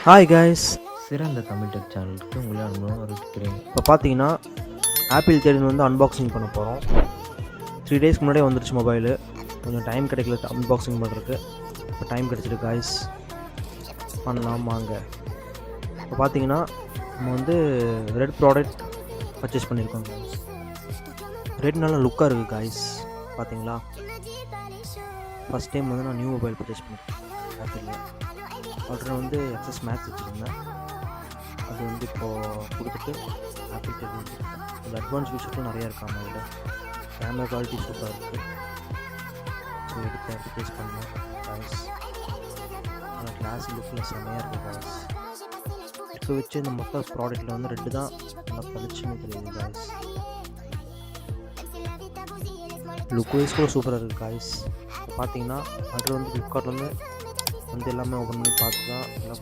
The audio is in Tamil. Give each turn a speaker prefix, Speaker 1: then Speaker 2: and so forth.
Speaker 1: ஹாய் கைஸ்,
Speaker 2: சிறந்த தமிழ் டெக் சேனலுக்கு உங்களை அன்புடன் வரவேற்கிறேன்.
Speaker 1: இப்போ பார்த்தீங்கன்னா ஆப்பிள் தேர்ட்டின் வந்து அன்பாக்சிங் பண்ண போகிறோம். 3 டேஸ்க்கு முன்னாடியே வந்துருச்சு மொபைலு. கொஞ்சம் டைம் கிடைக்கல அன்பாக்சிங் பண்ணுறதுக்கு. இப்போ டைம் கிடச்சிருக்கு காய்ஸ், பண்ணலாம் வாங்க. இப்போ பார்த்தீங்கன்னா நம்ம வந்து ரெட் ப்ராடக்ட் பர்ச்சேஸ் பண்ணியிருக்கோம் காய்ஸ். ரெட் நல்லா லுக்காக இருக்குது காய்ஸ். பார்த்தீங்களா, ஃபஸ்ட் டைம் வந்து நான் நியூ மொபைல் பர்ச்சேஸ் பண்ணியிருக்கேன் ஆப்பிளில். ஆல்ரெடி வந்து எக்ஸஸ் மேக்ஸ் வச்சுருந்தேன், அது வந்து இப்போது கொடுத்துட்டு ஆப்பிள் தேர்ட்டி இந்த அட்வான்ஸ் ஃபீச்சர்ஸும் நிறையா இருக்காங்க. அதில் கேமரா குவாலிட்டி சூப்பராக இருக்குது. ஸோ எடுத்து பர்ச்சேஸ் பண்ணேன் காய்ஸ். கிளாஸ் லுக்கில் செம்மையாக இருக்குது காய்ஸ். இப்போ வச்சு இந்த மொத்த ப்ராடக்ட்டில் வந்து ரெட்டு தான் நல்லா பளிச்சுன்னு தெரியுது காய்ஸ். லுக் வைஸ் கூட சூப்பராக இருக்குது காய்ஸ். இப்போ பார்த்தீங்கன்னா அது வந்து ஃப்ளிப்கார்ட்லேருந்து வந்து எல்லாமே ஓப்பன் பண்ணி பார்த்து தான் எல்லாம்